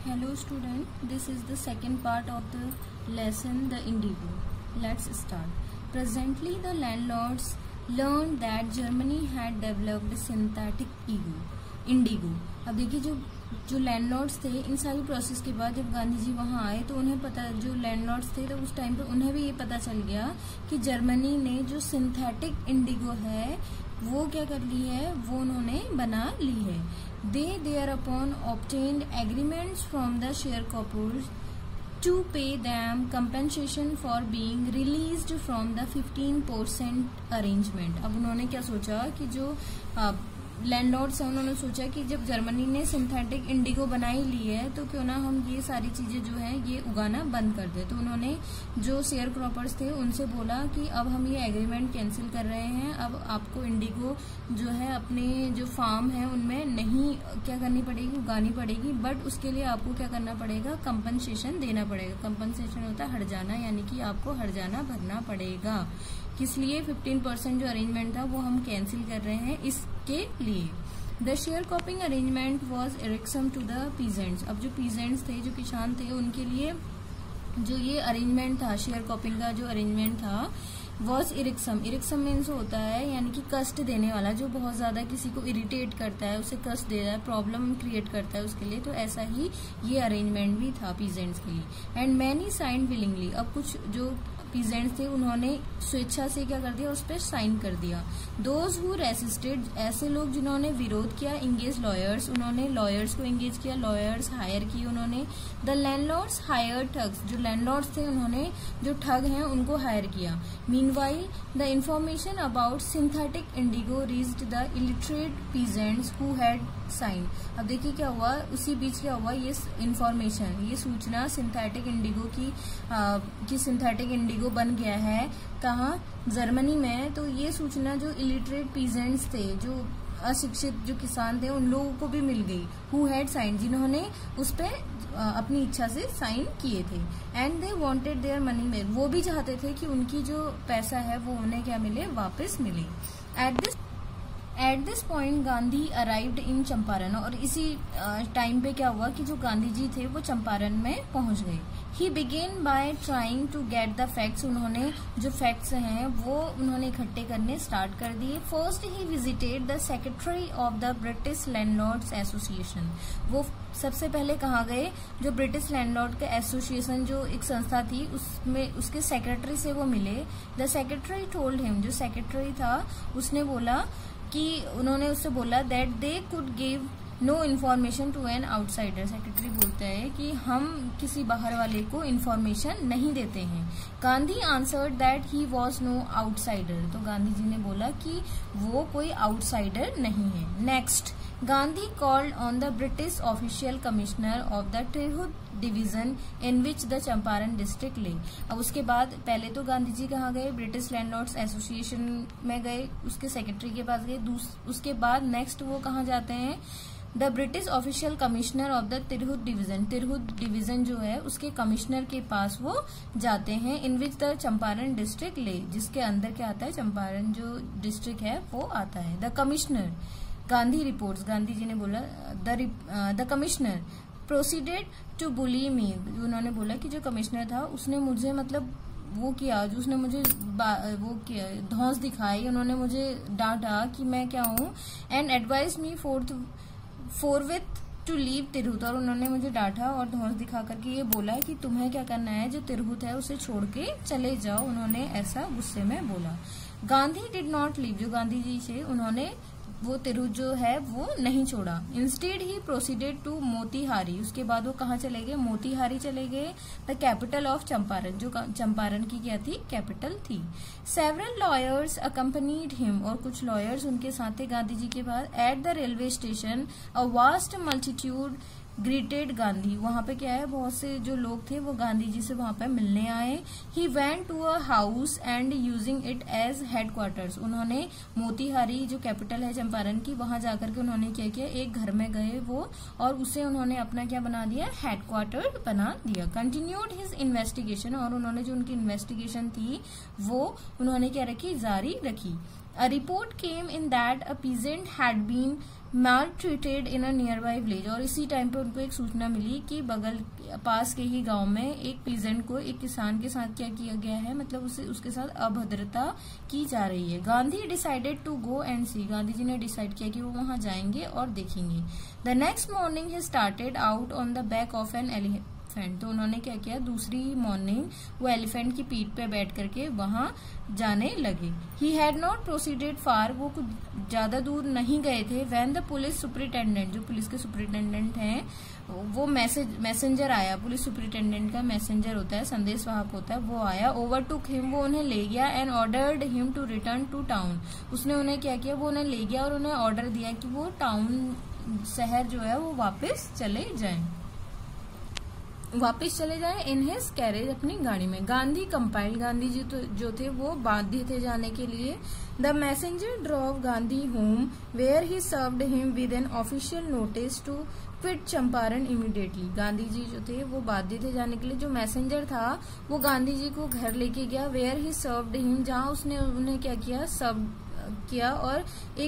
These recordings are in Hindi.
Hello student, this is the second part of the lesson The Indigo. Let's start. Presently the landlords learned that Germany had developed synthetic indigo. अब देखिए जो लैंडलॉर्ड्स थे, इन सारी प्रोसेस के बाद जब गांधी जी वहां आए तो उन्हें पता, जो लैंडलॉर्ड्स थे तो उस टाइम पे उन्हें भी ये पता चल गया कि जर्मनी ने जो सिंथेटिक इंडिगो है वो क्या कर ली है, वो उन्होंने बना ली है. They thereupon obtained agreements from the sharecroppers to pay them compensation for being released from the 15% arrangement. अब उन्होंने क्या सोचा कि जो लैंडलॉर्ड्स हैं उन्होंने सोचा कि जब जर्मनी ने सिंथेटिक इंडिगो बनाई ली है तो क्यों ना हम ये सारी चीजें जो है ये उगाना बंद कर दे. तो उन्होंने जो शेयर क्रॉपर्स थे उनसे बोला कि अब हम ये एग्रीमेंट कैंसिल कर रहे हैं, अब आपको इंडिगो जो है अपने जो फार्म है उनमें नहीं क्या करनी पड़ेगी, उगानी पड़ेगी, बट उसके लिए आपको क्या करना पड़ेगा, कंपनसेशन देना पड़ेगा. कंपनसेशन होता है हर्जाना, यानी कि आपको हर्जाना भरना पड़ेगा. किस लिए? 15% जो अरेंजमेंट था वो हम कैंसिल कर रहे हैं इसके लिए. The sharecropping arrangement was irksome to the peasants. अब जो पीजेंट्स थे, जो किसान थे, उनके लिए जो ये अरेंजमेंट था, शेयर क्रॉपिंग का जो अरेंजमेंट था वॉज इरिक्सम. इरिक्सम मीन्स होता है यानी कि कष्ट देने वाला, जो बहुत ज्यादा किसी को इरिटेट करता है, उसे कष्ट दे रहा है, प्रॉब्लम क्रिएट करता है उसके लिए. तो ऐसा ही ये अरेंजमेंट भी था पीजेंट्स के लिए. And many signed willingly. अब कुछ जो पीजेंट्स थे उन्होंने स्वेच्छा से क्या कर दिया, उस पर साइन कर दिया. दोज हु रेसिस्टेड, ऐसे लोग जिन्होंने विरोध किया, इंगेज लॉयर्स, उन्होंने लॉयर्स को इंगेज किया, लॉयर्स हायर किए उन्होंने. द लैंडलॉर्ड्स हायर ठग्स, जो लैंडलॉर्ड्स थे उन्होंने जो ठग हैं उनको हायर किया. Meanwhile the information about synthetic indigo reached the illiterate peasants who had sign. अब देखिए क्या हुआ, उसी बीच क्या हुआ, ये इंफॉर्मेशन, ये सूचना सिंथेटिक इंडिगो की सिंथेटिक इंडिगो बन गया है कहाँ, जर्मनी में. तो ये सूचना जो इलिटरेट पीजेंट्स थे, जो अशिक्षित जो किसान थे, उन लोगों को भी मिल गई. हु हैड साइन, जिन्होंने उस पर अपनी इच्छा से साइन किए थे. And they wanted their money back, वो भी चाहते थे कि उनकी जो पैसा है वो उन्हें क्या मिले, वापस मिले. At this point Gandhi arrived in Champaran. और इसी टाइम पे क्या हुआ कि जो गांधी जी थे वो चंपारण में पहुंच गए. He began by trying to get the facts, उन्होंने जो फैक्ट्स हैं वो उन्होंने इकट्ठे करने स्टार्ट कर दिए. First he visited the secretary of the British landlords association. वो सबसे पहले कहाँ गए, जो ब्रिटिश लैंडलॉर्ड का एसोसिएशन जो एक संस्था थी उसमें उसके सेक्रेटरी से वो मिले. द सेक्रेटरी टोल्ड हिम, जो सेक्रेटरी था उसने बोला कि उन्होंने उससे बोला that they could give no information to an outsider. Secretary बोलता है कि हम किसी बाहर वाले को इन्फॉर्मेशन नहीं देते हैं. Gandhi answered that he was no outsider. तो गांधी जी ने बोला कि वो कोई आउटसाइडर नहीं है. Next, Gandhi called on the British official commissioner of the Tirhut division in which the Champaran district ले. अब उसके बाद पहले तो गांधी जी कहाँ गए, ब्रिटिश लैंडलॉर्ड्स एसोसिएशन में गए, उसके सेक्रेटरी के पास गए. उसके बाद नेक्स्ट वो कहाँ जाते हैं, the British official commissioner of the Tirhut division. Tirhut division जो है उसके कमिश्नर के पास वो जाते हैं. इन विच द चंपारण डिस्ट्रिक्ट ले, जिसके अंदर क्या आता है, चंपारण जो डिस्ट्रिक्ट है वो आता है. The commissioner, Gandhi reports, Gandhi ji ने बोला the commissioner proceeded to bully me. उन्होंने बोला कि जो कमिश्नर था उसने मुझे मतलब वो किया, जो उसने मुझे वो किया, धौंस दिखाई, उन्होंने मुझे डांटा कि मैं क्या हूँ. And advise me forthwith to leave Tirhut. और उन्होंने मुझे डांटा और धौंस दिखा करके ये बोला कि तुम्हें क्या करना है, जो तिरहुत है उसे छोड़ के चले जाओ. उन्होंने ऐसा गुस्से में बोला. गांधी डिड नॉट लीव, जो गांधी जी से उन्होंने वो तिरहुत जो है वो नहीं छोड़ा. Instead he proceeded to Motihari. उसके बाद वो कहाँ चले गए, मोतीहारी चले गए, द कैपिटल ऑफ चंपारण, जो चंपारण की क्या थी, कैपिटल थी. सेवरल लॉयर्स अकम्पनीड हिम, और कुछ लॉयर्स उनके साथ थे गांधी जी के पास. At the railway station a vast multitude greeted Gandhi. वहां पे क्या है, बहुत से जो लोग थे वो गांधी जी से वहां पे मिलने आए. He went to a house and using it as headquarters. उन्होंने मोतीहारी जो कैपिटल है चंपारण की, वहां जाकर के उन्होंने क्या किया, एक घर में गए वो, और उसे उन्होंने अपना क्या बना दिया, हेडक्वार्टर बना दिया. कंटिन्यूड हिज इन्वेस्टिगेशन, और उन्होंने जो उनकी इन्वेस्टिगेशन थी वो उन्होंने क्या रखी, जारी रखी. A report came in that a peasant had been maltreated in a nearby village. और इसी टाइम पे उनको एक सूचना मिली कि बगल पास के ही गांव में एक पीजेंट को, एक किसान के साथ क्या किया गया है, मतलब उसके साथ अभद्रता की जा रही है. Gandhi decided to go and see. Gandhi ji ने डिसाइड किया कि वो वहां जाएंगे और देखेंगे. The next morning he started out on the back of an elephant. तो उन्होंने क्या किया, दूसरी मॉर्निंग वो एलिफेंट की पीठ पे बैठ करके वहां जाने लगे. ही हैड नॉट प्रोसीडेड फार. वो कुछ ज्यादा दूर नहीं गए थे. व्हेन द पुलिस सुपरिटेंडेंट, जो पुलिस के सुपरिटेंडेंट हैं, वो मैसेंजर आया. पुलिस सुपरिटेंडेंट का मैसेंजर होता है, संदेशवाहक होता है, वो आया. ओवरटुक हिम, वो उन्हें ले गया. And ordered him to return to town. उसने उन्हें क्या किया, वो उन्हें ले गया और उन्हें ऑर्डर दिया कि वो टाउन, शहर जो है वो वापस चले जाएं इन हिज कैरेज, अपनी गाड़ी में. गांधी कंपाइल. गांधी जी तो जो थे वो बाध्य थे जाने के लिए. The messenger drove Gandhi home where he served him with an official notice to quit Champaran immediately. Gandhi ji जो थे वो बाध्य थे जाने के लिए. जो मैसेंजर था वो गांधी जी को घर लेके गया. वेयर ही सर्व्ड हिम, जहां उसने उन्हें क्या किया, सर्व किया और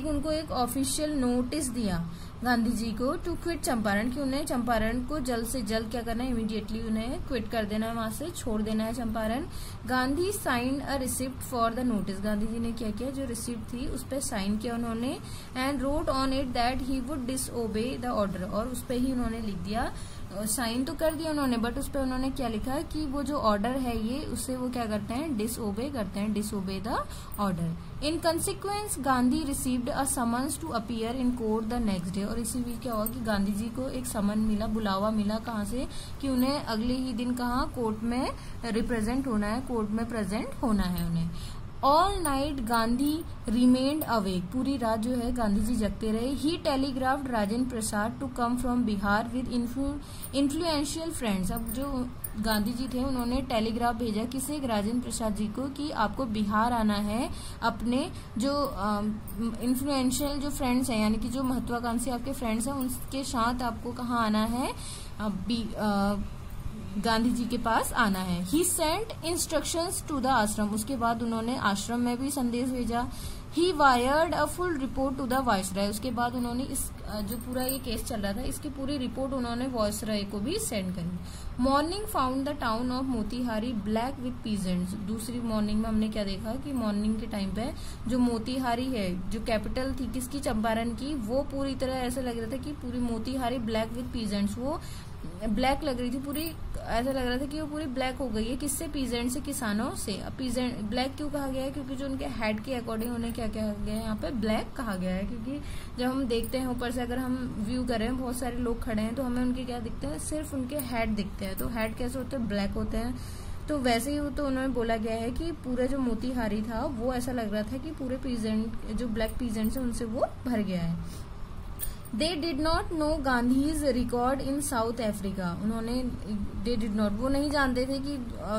उनको एक ऑफिशियल नोटिस दिया गांधी जी को टू क्विट चंपारण, कि उन्हें चंपारण को जल्द से जल्द क्या करना है, इमीडिएटली उन्हें क्विट कर देना है, वहां से छोड़ देना है Champaran. Gandhi signed a receipt for the notice. Gandhi ji ने क्या किया, जो रिसिप्ट थी उस पर साइन किया उन्होंने. And wrote on it that he would disobey the order. और उस पर ही उन्होंने लिख दिया, साइन तो कर दिया उन्होंने, बट उस पर उन्होंने क्या लिखा कि वो जो ऑर्डर है ये, उससे वो क्या करते हैं, डिसओबे करते हैं, disobey the order. In consequence Gandhi received a summons to appear in court the next day. और इसी बीच क्या हुआ कि गांधी जी को एक समन मिला, बुलावा मिला. कहाँ से, कि उन्हें अगले ही दिन कहाँ, कोर्ट में रिप्रेजेंट होना है, कोर्ट में प्रेजेंट होना है उन्हें. All night Gandhi remained awake. पूरी रात जो है गांधी जी जगते रहे. He telegraphed Rajendra Prasad to come from Bihar with influential friends. अब जो गांधी जी थे उन्होंने टेलीग्राफ भेजा किसे, राजेंद्र प्रसाद जी को, कि आपको बिहार आना है. अपने जो इन्फ्लुएंशियल जो फ्रेंड्स हैं, यानी कि जो महत्वाकांक्षी आपके फ्रेंड्स हैं, उनके साथ आपको कहाँ आना है, गांधी जी के पास आना है. He sent instructions to the ashram. उसके बाद उन्होंने आश्रम में भी संदेश भेजा. He wired a full report to the viceroy. उसके बाद उन्होंने इस जो पूरा ये केस चल रहा था इसकी पूरी रिपोर्ट उन्होंने वायसराय को भी सेंड करी. Morning found the town of Motihari black with peasants. दूसरी मॉर्निंग में हमने क्या देखा कि मॉर्निंग के टाइम पे जो मोतीहारी है, जो कैपिटल थी किसकी, चंपारण की, वो पूरी तरह ऐसा लग रहा था कि पूरी मोतीहारी ब्लैक विद पीजेंट्स, वो ब्लैक लग रही थी पूरी. ऐसा लग रहा था कि वो पूरी ब्लैक हो गई है. किससे, पीजेंट से, किसानों से. अब पीजेंट ब्लैक क्यों कहा गया है, क्योंकि जो उनके हेड के अकॉर्डिंग उन्हें क्या कहा गया है, यहाँ पे ब्लैक कहा गया है. क्योंकि जब हम देखते हैं ऊपर से, अगर हम व्यू करें, बहुत सारे लोग खड़े हैं तो हमें उनके क्या दिखते हैं, सिर्फ उनके हेड दिखते हैं. तो हेड कैसे होते हैं, ब्लैक होते हैं. तो वैसे ही तो उन्होंने बोला गया है कि पूरा जो मोतीहारी था वो ऐसा लग रहा था कि पूरे पीजेंट, जो ब्लैक पीजेंट्स है, उनसे वो भर गया है. They did not know Gandhi's record in south Africa. उन्होंने, दे डिड नॉट, वो नहीं जानते थे कि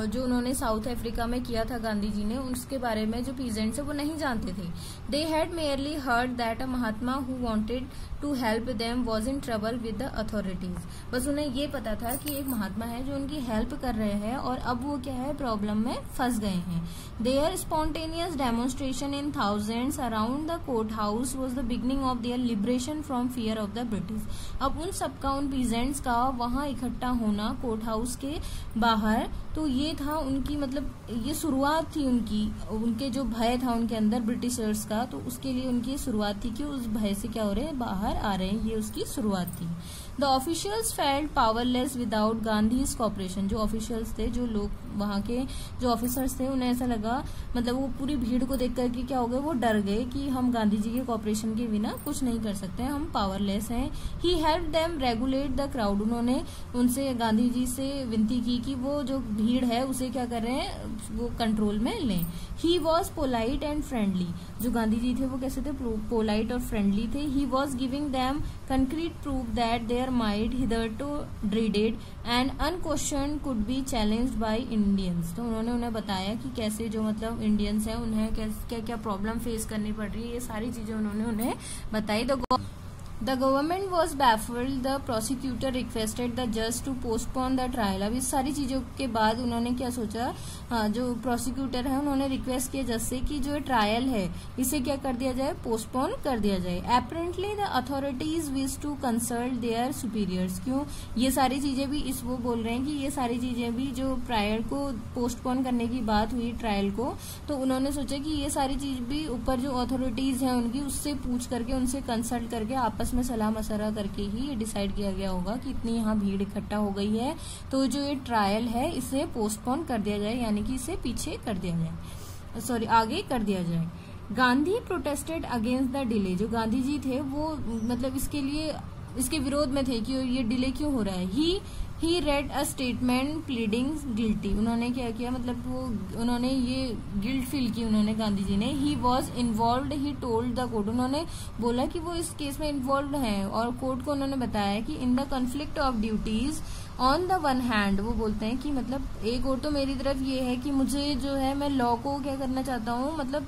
जो उन्होंने साउथ अफ्रीका में किया था गांधी जी ने, उसके बारे में जो पीजेंट्स है वो नहीं जानते थे. They had merely heard that a Mahatma who wanted to help them was in trouble with the authorities. बस उन्हें ये पता था कि एक महात्मा है जो उनकी हेल्प कर रहे हैं और अब वो क्या है, प्रॉब्लम में फंस गए हैं. Their spontaneous demonstration in thousands around the court house was the beginning of their liberation from fear of the British. अब उन सबका, उन पीजेंट्स का वहां इकट्ठा होना कोर्ट हाउस के बाहर, तो ये था उनकी, मतलब ये शुरुआत थी उनकी, उनके जो भय था उनके अंदर ब्रिटिशर्स का, तो उसके लिए उनकी शुरुआत थी कि उस भय से क्या हो रहे हैं, बाहर आ रहे हैं. ये उसकी शुरुआत थी. The officials felt powerless without Gandhi's cooperation. जो ऑफिशियल्स थे, जो लोग वहां के जो ऑफिसर्स थे, उन्हें ऐसा लगा, मतलब वो पूरी भीड़ को देख करके क्या हो गए, वो डर गए कि हम गांधी जी के कॉपरेशन के बिना कुछ नहीं कर सकते, हम पावरलेस हैं. He help them regulate the crowd. उन्होंने उनसे, गांधी जी से विनती की कि वो जो भीड़ है उसे क्या कर रहे हैं, वो कंट्रोल में लें. He was polite and friendly. जो गांधी जी थे वो कैसे थे, पोलाइट और फ्रेंडली थे. He was giving them concrete proof that their might hitherto dreaded and unquestioned could be challenged by Indians. तो उन्होंने उन्हें बताया कि कैसे जो मतलब इंडियंस हैं उन्हें क्या क्या प्रॉब्लम फेस करनी पड़ रही है, ये सारी चीजें उन्होंने उन्हें बताई. The government was baffled, the prosecutor requested the जज टू पोस्टपोन द ट्रायल। अब इस सारी चीजों के बाद उन्होंने क्या सोचा, जो प्रोसिक्यूटर है उन्होंने रिक्वेस्ट किया जज से कि जो ट्रायल है इसे क्या कर दिया जाए, पोस्टपोन कर दिया जाए। Apparently the authorities wish to consult their superiors. क्यों, ये सारी चीजें भी इस वो बोल रहे हैं कि ये सारी चीजें भी जो ट्रायल को पोस्टपोन करने की बात हुई ट्रायल को, तो उन्होंने सोचा कि ये सारी चीज भी ऊपर जो अथॉरिटीज हैं उनकी उससे पूछ करके उनसे कंसल्ट करके आपस में सलाह मशवरा करके ही ये डिसाइड किया गया होगा कि इतनी यहाँ भीड़ इकट्ठा हो गई है तो जो ये ट्रायल है इसे पोस्टपोन कर दिया जाए, यानी कि इसे पीछे कर दिया जाए, सॉरी आगे कर दिया जाए। Gandhi protested against the delay. जो गांधी जी थे वो मतलब इसके विरोध में थे कि ये डिले क्यों हो रहा है। He read a statement pleading guilty. उन्होंने क्या किया, मतलब वो उन्होंने ये गिल्ट फील की उन्होंने गांधी जी ने। He was involve, he told the court. उन्होंने बोला कि वो इस केस में इन्वॉल्व हैं और कोर्ट को उन्होंने बताया कि in the conflict of duties on the one hand, वो बोलते हैं कि मतलब एक और तो मेरी तरफ ये है कि मुझे जो है मैं लॉ को क्या करना चाहता हूँ, मतलब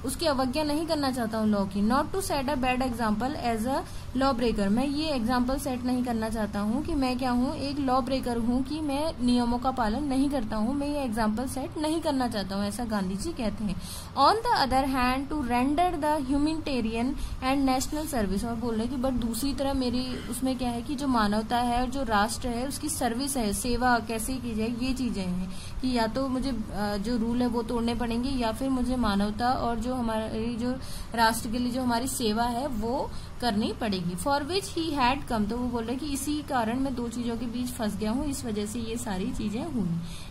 उसकी अवज्ञा नहीं करना चाहता हूँ लॉ की। Not to set a bad example as a law breaker. मैं ये एग्जाम्पल सेट नहीं करना चाहता हूँ कि मैं क्या हूँ, एक लॉ ब्रेकर हूँ कि मैं नियमों का पालन नहीं करता हूँ, मैं ये एग्जाम्पल सेट नहीं करना चाहता हूँ, ऐसा गांधी जी कहते हैं। On the other hand to render the humanitarian and national service. और बोल रहे कि बट दूसरी तरह मेरी उसमें क्या है कि जो मानवता है और जो राष्ट्र है उसकी सर्विस है, सेवा कैसे की जाए, ये चीजें हैं कि या तो मुझे जो रूल है वो तोड़ने पड़ेंगे या फिर मुझे मानवता और जो हमारी जो राष्ट्र के लिए जो हमारी सेवा है वो करनी पड़ेगी। For which he had come. तो वो बोल रहे कि इसी कारण मैं दो चीजों के बीच फंस गया हूँ, इस वजह से ये सारी चीजें हुई।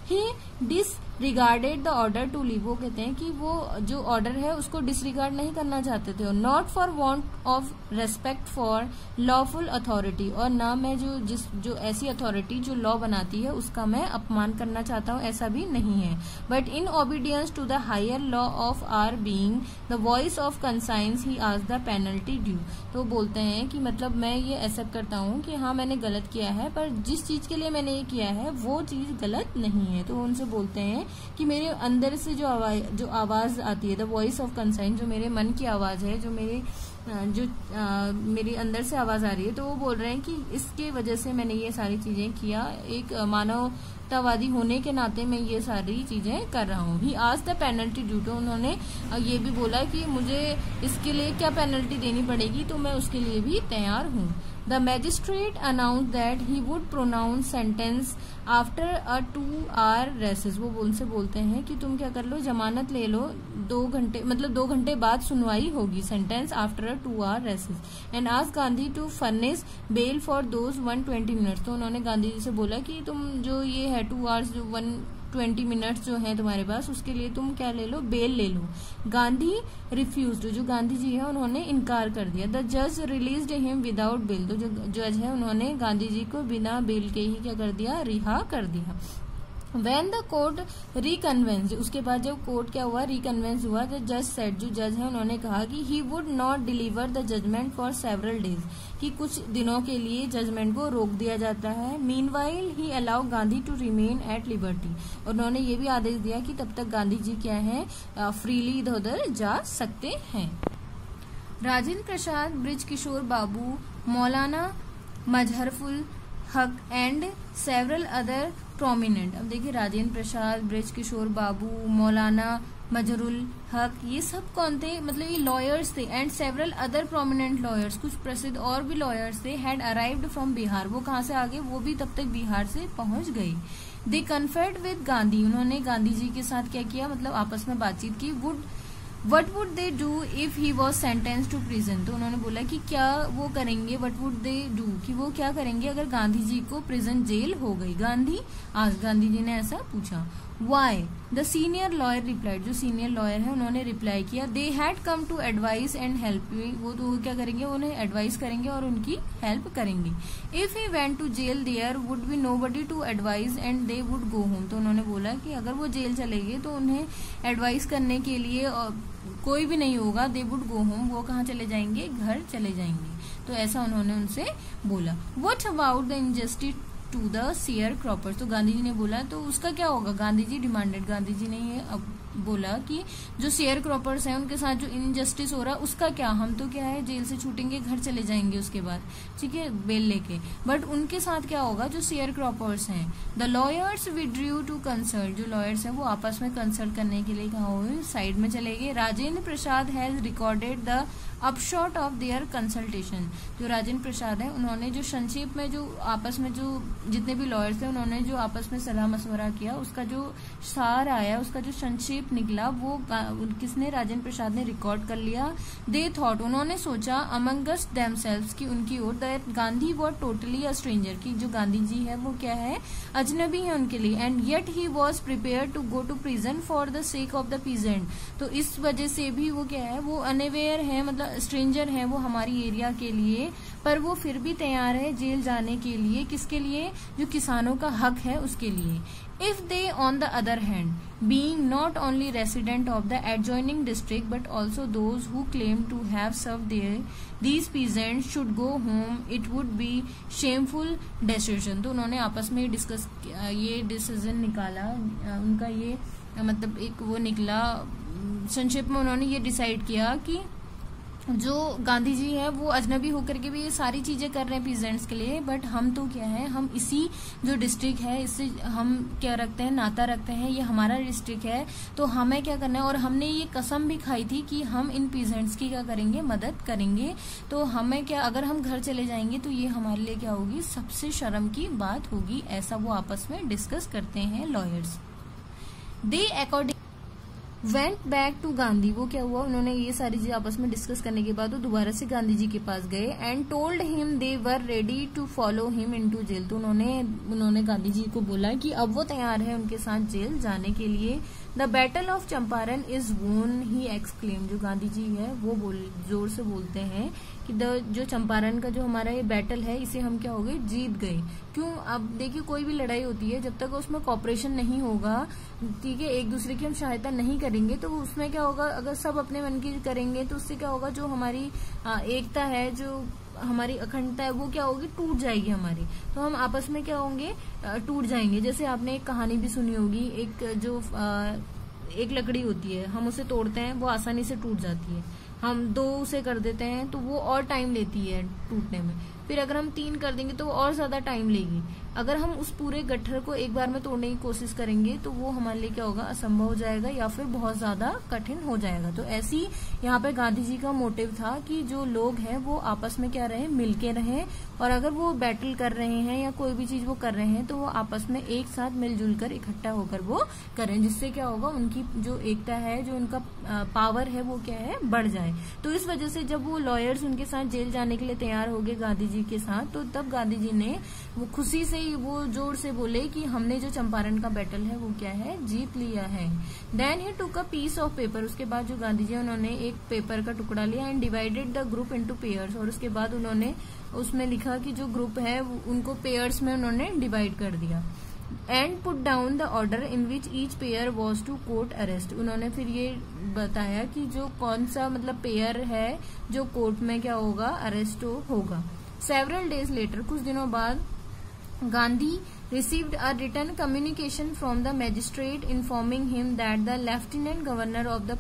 He disregarded the order to leave. वो कहते हैं कि वो जो ऑर्डर है उसको डिसरिगार्ड नहीं करना चाहते थे। Not for want of respect for lawful authority. और ना मैं जो ऐसी अथॉरिटी जो लॉ बनाती है उसका मैं अपमान करना चाहता हूँ, ऐसा भी नहीं है। But in obedience to the higher law of our being the voice of conscience he asked the penalty due. तो बोलते हैं कि मतलब मैं ये एक्सेप्ट करता हूँ कि हाँ मैंने गलत किया है, पर जिस चीज के लिए मैंने ये किया है वो चीज गलत नहीं है। तो उनसे बोलते हैं कि मेरे अंदर से जो आवाज आती है, द वॉइस ऑफ कंसाइंस, जो मेरे मन की आवाज है, जो मेरे अंदर से आवाज आ रही है, तो वो बोल रहे हैं कि इसके वजह से मैंने ये सारी चीजें किया, एक मानवतावादी होने के नाते मैं ये सारी चीजें कर रहा हूँ। ही आस्क्ड द पेनल्टी ड्यू। तो उन्होंने ये भी बोला कि मुझे इसके लिए क्या पेनल्टी देनी पड़ेगी, तो मैं उसके लिए भी तैयार हूँ। The magistrate announce that he would pronounce sentence after a 2 hour recess. वो उनसे बोलते हैं कि तुम क्या कर लो, जमानत ले लो, 2 घंटे मतलब 2 घंटे बाद सुनवाई होगी, sentence after a 2 hour recess. And asked Gandhi to furnish bail for those 120 minutes. तो उन्होंने गांधी जी से बोला कि तुम जो ये है 2 hours जो 120 मिनट्स जो है तुम्हारे पास, उसके लिए तुम क्या ले लो, बेल ले लो। गांधी रिफ्यूज्ड। जो गांधी जी है उन्होंने इनकार कर दिया। द जज रिलीज्ड हिम विदाउट बेल। तो जो जज है उन्होंने गांधी जी को बिना बेल के ही क्या कर दिया, रिहा कर दिया। When the court reconvenes, उसके बाद जब कोर्ट क्या हुआ, रिकन्वेंस हुआ, द जज सेड, जो जज है उन्होंने कहा कि he would not deliver the judgment for several days, कि कुछ दिनों के लिए जजमेंट को रोक दिया जाता है। Meanwhile he allowed Gandhi to remain at liberty, उन्होंने ये भी आदेश दिया कि तब तक गांधी जी क्या है, फ्रीली इधर उधर जा सकते हैं। राजेंद्र प्रसाद, ब्रिज किशोर बाबू, मौलाना मजहरुल हक एंड सेवरल अदर प्रोमिनेंट। अब देखिए राजेंद्र प्रसाद, ब्रिज किशोर बाबू, मौलाना मजहरुल हक, ये सब कौन थे, मतलब ये लॉयर्स थे। And several other prominent lawyers, कुछ प्रसिद्ध और भी लॉयर्स थे। Had arrived from Bihar. वो कहाँ से आ गए, वो भी तब तक बिहार से पहुंच गए। दे कन्फर्ड विद गांधी। उन्होंने गांधी जी के साथ क्या किया, मतलब आपस में बातचीत की। What would they do if he was sentence to prison. तो उन्होंने बोला कि क्या वो करेंगे, वट वुड दे डू, कि वो क्या करेंगे अगर गांधी जी को प्रिजन जेल हो गई। गांधी जी ने ऐसा पूछा। Why, the senior lawyer replied. जो सीनियर लॉयर है उन्होंने रिप्लाई किया, they had come to advise and help. वो तो क्या करेंगे, उन्हें एडवाइस करेंगे और उनकी हेल्प करेंगे। If he went to jail there would be nobody to advise and they would go home. तो उन्होंने बोला कि अगर वो जेल चले गए तो उन्हें एडवाइस करने के लिए कोई भी नहीं होगा, दे वुड गो होम, वो कहाँ चले जाएंगे, घर चले जाएंगे। तो ऐसा उन्होंने उनसे बोला। What about the injustice to the sharecroppers. तो गांधी जी ने बोला तो उसका क्या होगा, गांधी जी डिमांडेड, गांधी जी ने ये अब बोला कि जो शेयर क्रॉपर्स हैं उनके साथ जो इनजस्टिस हो रहा है उसका क्या, हम तो क्या है जेल से छूटेंगे, घर चले जाएंगे उसके बाद, ठीक है, बेल लेके, बट उनके साथ क्या होगा जो शेयर क्रॉपर्स हैं। The lawyers withdrew to consult, जो लॉयर्स हैं वो आपस में कंसल्ट करने के लिए कहा हुए साइड में चले गए। Rajendra Prasad has recorded the upshot of their consultation, जो राजेंद्र प्रसाद है उन्होंने जो संक्षेप में जो आपस में जो जितने भी लॉयर्स थे उन्होंने जो आपस में सलाह मशवरा किया उसका जो सार आया, उसका जो संक्षेप निकला वो किसने, राजेंद्र प्रसाद ने रिकॉर्ड कर लिया। दे थॉट, उन्होंने सोचा, अमंगस्ट देमसेल्व्स की उनकी ओर, that Gandhi was totally a stranger, की जो गांधी जी है वो क्या है, अजनबी है उनके लिए, and yet he was prepare to go to prison for the sake of the peasant. तो इस वजह से भी वो क्या है, वो अनअवेयर है, मतलब स्ट्रेंजर है वो हमारी एरिया के लिए, पर वो फिर भी तैयार है जेल जाने के लिए, किसके लिए, जो किसानों का हक है उसके लिए। If they on the other hand, being not only resident of the adjoining district but also those who claim to have served there, these peasants should go home, it would be shameful decision। तो उन्होंने आपस में डिस्कस ये डिसीजन निकाला, उनका ये मतलब एक वो निकला, संक्षेप में उन्होंने ये डिसाइड किया कि जो गांधी जी है वो अजनबी होकर के भी ये सारी चीजें कर रहे हैं पीजेंट्स के लिए, बट हम तो क्या है, हम इसी जो डिस्ट्रिक्ट है इससे हम क्या रखते हैं, नाता रखते हैं, ये हमारा डिस्ट्रिक्ट है, तो हमें क्या करना है, और हमने ये कसम भी खाई थी कि हम इन पीजेंट्स की क्या करेंगे, मदद करेंगे। तो हमें क्या, अगर हम घर चले जाएंगे तो ये हमारे लिए क्या होगी, सबसे शर्म की बात होगी, ऐसा वो आपस में डिस्कस करते हैं lawyers. They according went back to Gandhi, वो क्या हुआ, उन्होंने ये सारी चीजें आपस में डिस्कस करने के बाद वो दोबारा से गांधी जी के पास गए, and told him they were ready to follow him into jail. तो उन्होंने गांधी जी को बोला कि अब वो तैयार है उनके साथ जेल जाने के लिए। The battle of Champaran is वोन, ही एक्सक्लेम, जो गांधी जी है वो जोर से बोलते हैं कि जो चंपारण का जो हमारा ये बैटल है इसे हम क्या हो गए, जीत गए। क्यों, अब देखिए कोई भी लड़ाई होती है जब तक उसमें कॉपरेशन नहीं होगा, ठीक है, एक दूसरे की हम सहायता नहीं करेंगे तो उसमें क्या होगा, अगर सब अपने मन की करेंगे तो उससे क्या होगा, जो हमारी एकता है, जो हमारी अखंडता है वो क्या होगी, टूट जाएगी हमारी, तो हम आपस में क्या होंगे, टूट जाएंगे। जैसे आपने एक कहानी भी सुनी होगी, एक लकड़ी होती है, हम उसे तोड़ते हैं वो आसानी से टूट जाती है, हम 2 उसे कर देते हैं तो वो और टाइम लेती है टूटने में, फिर अगर हम 3 कर देंगे तो वो और ज्यादा टाइम लेगी। अगर हम उस पूरे गट्ठर को एक बार में तोड़ने की कोशिश करेंगे तो वो हमारे लिए क्या होगा, असंभव हो जाएगा या फिर बहुत ज्यादा कठिन हो जाएगा। तो ऐसी यहाँ पे गांधी जी का मोटिव था कि जो लोग हैं वो आपस में क्या रहे, मिलके रहें, और अगर वो बैटल कर रहे हैं या कोई भी चीज वो कर रहे हैं तो वो आपस में एक साथ मिलजुल कर इकट्ठा होकर वो करें, जिससे क्या होगा, उनकी जो एकता है, जो उनका पावर है वो क्या है, बढ़ जाए। तो इस वजह से जब वो लॉयर्स उनके साथ जेल जाने के लिए तैयार हो गए गांधी जी के साथ, तो तब गांधी जी ने वो खुशी से वो जोर से बोले कि हमने जो चंपारण का बैटल है वो क्या है, जीत लिया है। Then he took a piece of paper, उसके बाद जो गांधी जी उन्होंने एक पेपर का टुकड़ा लिया, and divided the group into pairs, और उसके बाद उन्होंने उसमें लिखा कि जो ग्रुप है उनको पेयर्स में उन्होंने डिवाइड कर दिया। And put down the order in which each pair was to court arrest, उन्होंने फिर ये बताया कि जो कौन सा मतलब पेयर है जो कोर्ट में क्या होगा, अरेस्ट होगा। सेवरल डेज लेटर, कुछ दिनों बाद Gandhi received a written communication from the magistrate informing him that the lieutenant governor of the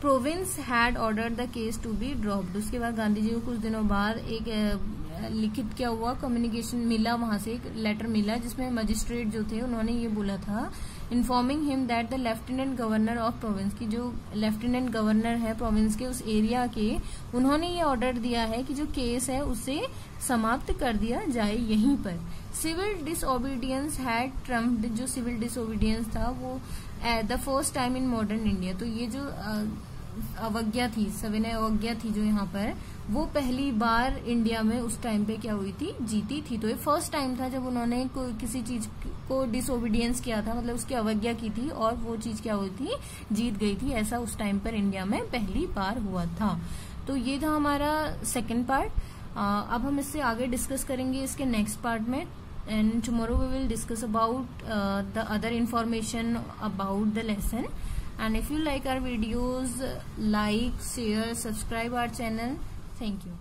province had ordered the case to be dropped। उसके बाद गांधी जी को कुछ दिनों बाद एक लिखित क्या हुआ, कम्युनिकेशन मिला, वहां से एक लेटर मिला जिसमें मजिस्ट्रेट जो थे उन्होंने ये बोला था, informing him that the lieutenant governor of province, की जो लेफ्टिनेंट गवर्नर है प्रोविंस के उस एरिया के, उन्होंने ये ऑर्डर दिया है कि जो केस है उसे समाप्त कर दिया जाए यहीं पर। सिविल डिसओबीडियंस हैड ट्रम्प्ड, जो सिविल डिसओबीडियंस था वो the first time in modern India, तो ये जो अवज्ञा थी, सविनय अवज्ञा थी जो यहाँ पर, वो पहली बार इंडिया में उस टाइम पे क्या हुई थी, जीती थी। तो ये फर्स्ट टाइम था जब उन्होंने किसी चीज को डिसओबीडियंस किया था, मतलब उसकी अवज्ञा की थी और वो चीज क्या हुई थी, जीत गई थी। ऐसा उस टाइम पर इंडिया में पहली बार हुआ था। तो ये था हमारा सेकेंड पार्ट। अब हम इससे आगे डिस्कस करेंगे इसके नेक्स्ट पार्ट में, and tomorrow we will discuss about the other information about the lesson. And if you like our videos, like, share, subscribe our channel. Thank you.